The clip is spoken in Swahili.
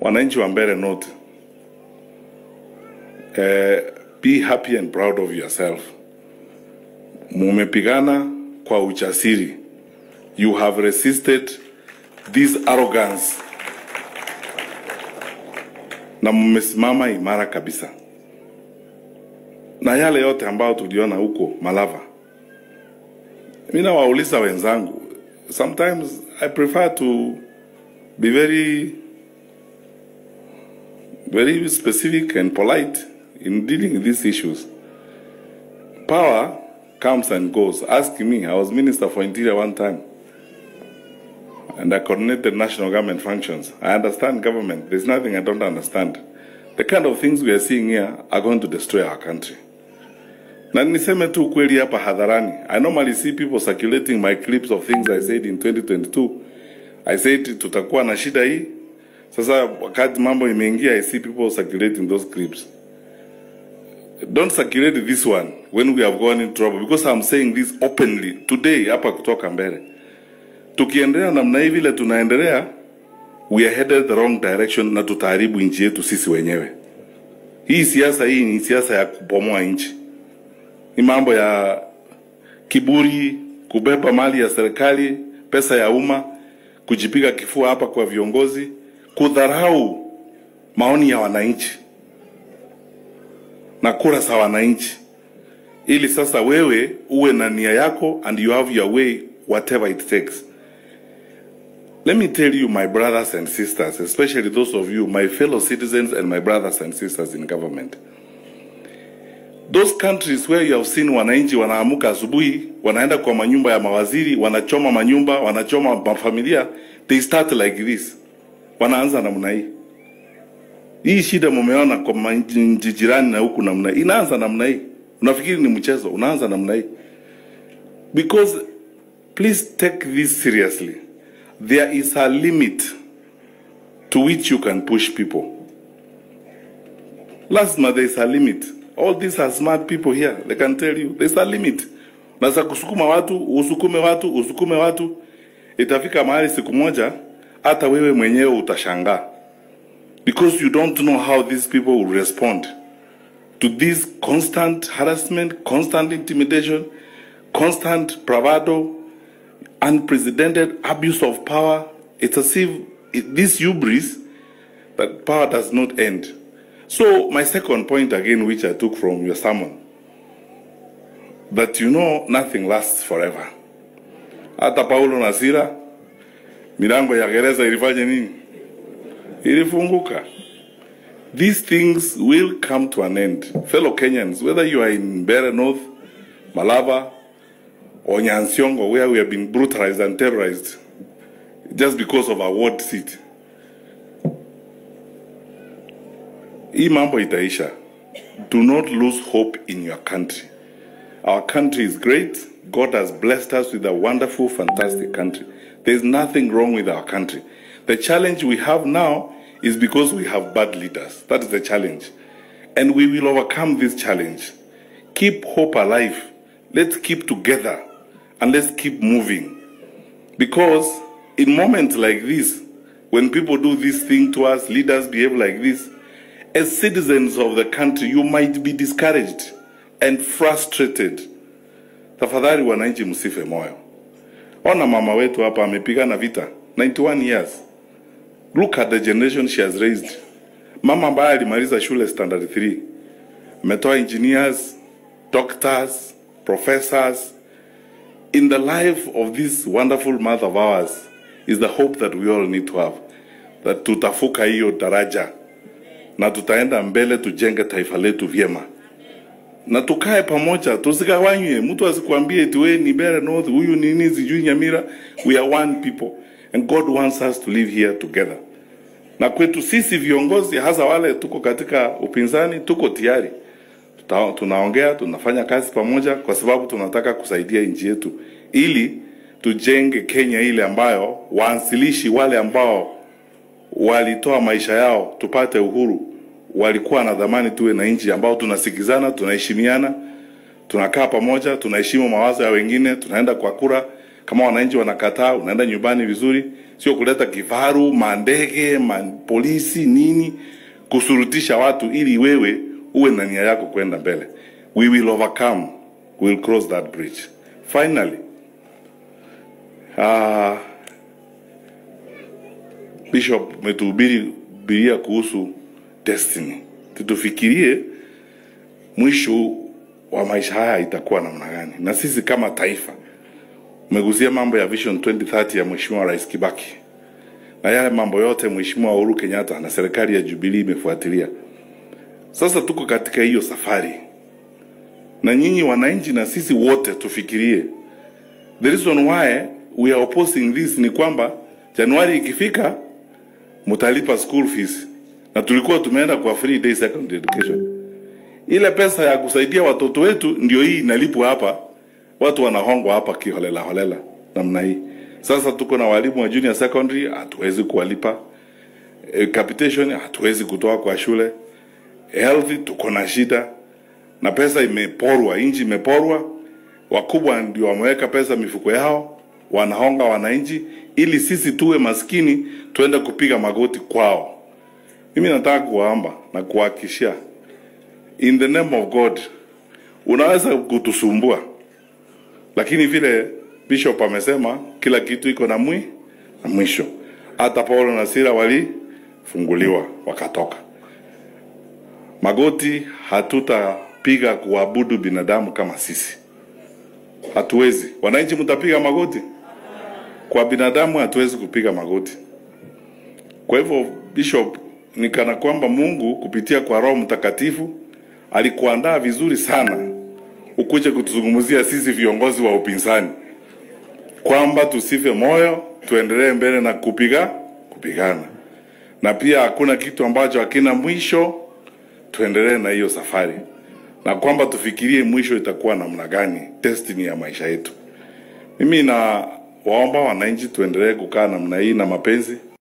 wananchi wa Mbeere North, be happy and proud of yourself. Mumepigana kwa ujasiri. You have resisted this arrogance. Na mmesimama imara kabisa. Na yale yote ambao tuliona huko Malava. Mimi nawauliza wenzangu, sometimes I prefer to be very specific and polite in dealing with these issues. Power comes and goes. Ask me, I was Minister for Interior one time. And I coordinated national government functions. I understand government. There's nothing I don't understand. The kind of things we are seeing here are going to destroy our country. Na niseme tu kweli hapa hadharani. I normally see people circulating my clips of things I said in 2022. I said tutakuwa na shida hii. Sasa wakati mambo imeingia, I see people circulating those clips. Don't circulate this one when we have gone in trouble, because I'm saying this openly today hapa kutoka Mbeere. Tukiendelea namna hivi vile tunaendelea, we are headed the wrong direction na tutaharibu nchi yetu sisi wenyewe. Hii ni siasa ya kubomoa nchi. Ni mambo ya kiburi, kubeba mali ya serikali, pesa ya umma, kujipiga kifua hapa kwa viongozi, kudharau maoni ya wananchi na kura za wananchi, ili sasa wewe uwe na nia yako and you have your way whatever it takes. Let me tell you, my brothers and sisters, especially those of you, my fellow citizens and my brothers and sisters in government. Those countries where you have seen wananchi wanaamuka asubuhi, wanaenda kwa manyumba ya mawaziri, wanachoma manyumba, wanachoma mafamilia, they start like this. Wanaanza namna hii. Hii shida mumeona kwa nchi jirani na huku namna hii. Inaanza namna hii. Unafikiri ni mchezo, unaanza namna hii. Because please take this seriously. There is a limit to which you can push people. Last month there is a limit. All these are smart people here. They can tell you there's a limit. Nasa kusukuma watu, usukume watu. Itafika mahali siku moja hata wewe mwenyewe utashangaa. Because you don't know how these people will respond to this constant harassment, constant intimidation, constant bravado, unprecedented abuse of power. It's as if this hubris that power does not end. So my second point again, which I took from your sermon, that you know nothing lasts forever. Hata Paulo na Sila, milango ya gereza ilifanya nini? Ilifunguka. These things will come to an end. Fellow Kenyans, whether you are in Mbeere North, Malava, or Nyansiongo, where we have been brutalized and terrorized just because of our ward seat. Hii mambo itaisha. Do not lose hope in your country. Our country is great. God has blessed us with a wonderful, fantastic country. There is nothing wrong with our country. The challenge we have now is because we have bad leaders. That is the challenge. And we will overcome this challenge. Keep hope alive. Let's keep together. And let's keep moving. Because in moments like this, when people do this thing to us, leaders behave like this, as citizens of the country, you might be discouraged and frustrated. Tafadhali wananchi msife moyo. Ona mama wetu hapa amepigana vita 91 years. Look at the generation she has raised. Mama ambaye alimaliza shule standard 3. Ametoa engineers, doctors, professors. In the life of this wonderful mother of ours is the hope that we all need to have. That tutafuka hiyo daraja. Na tutaenda mbele tujenge taifa letu vyema. Na tukae pamoja, tusigawanywe. Mtu asikuambie eti wewe ni Mbeere North, huyu ni nini sijui Nyamira. We are one people and God wants us to live here together. Na kwetu sisi viongozi, hasa wale tuko katika upinzani, tuko tayari. Tunaongea, tunafanya kazi pamoja kwa sababu tunataka kusaidia nchi yetu ili tujenge Kenya ile ambayo waanzilishi wale ambao walitoa maisha yao tupate uhuru walikuwa na dhamani tuwe na nchi ambao tunasikizana, tunaheshimiana, tunakaa pamoja, tunaheshimu mawazo ya wengine, tunaenda kwa kura Kama wananchi wanakataa, unaenda nyumbani vizuri, sio kuleta kifaru, mandege, polisi nini kusurutisha watu ili wewe uwe na nia yako kwenda mbele. We will overcome. We will cross that bridge. Finally, Bishop umetuhubiria kuhusu destiny. Tufikirie mwisho wa maisha haya itakuwa namna gani. Na sisi kama taifa, umegusia mambo ya Vision 2030 ya Mheshimiwa Rais Kibaki. Na yale mambo yote Mheshimiwa Uhuru Kenyatta na serikali ya Jubilee imefuatilia. Sasa tuko katika hiyo safari. Na nyinyi wananchi na sisi wote tufikirie. The reason why we are opposing this ni kwamba Januari ikifika mutalipa school fees. Na tulikuwa tumeenda kwa free day secondary education. Ile pesa ya kusaidia watoto wetu ndio hii inalipwa hapa. Watu wanahongwa hapa kiholela holela namna hii. Sasa tuko na walimu wa junior secondary, hatuwezi kuwalipa. Capitation hatuwezi kutoa kwa shule. Health tuko na shida. Na pesa imeporwa, inji imeporwa. Wakubwa ndio wameweka pesa mifuko yao, wanahonga wananchi ili sisi tuwe maskini tuende kupiga magoti kwao. Mimi nataka kuwaomba na kuhakikishia, in the name of God, unaweza kutusumbua, lakini vile Bishop amesema kila kitu iko na mwisho. Hata Paulo na Sila walifunguliwa wakatoka. Magoti hatutapiga kuabudu binadamu kama sisi. Hatuwezi. Wananchi mtapiga magoti? Kwa binadamu hatuwezi kupiga magoti. Kwa hivyo Bishop, ni kana kwamba Mungu kupitia kwa Roho Mtakatifu alikuandaa vizuri sana ukuje kutuzungumzia sisi viongozi wa upinzani kwamba tusife moyo, tuendelee mbele na kupigana. Na pia hakuna kitu ambacho hakina mwisho, tuendelee na hiyo safari. Na kwamba tufikirie mwisho itakuwa namna gani, destiny ya maisha yetu. Mimi na waomba wananchi tuendelee kukaa namna hii na mapenzi.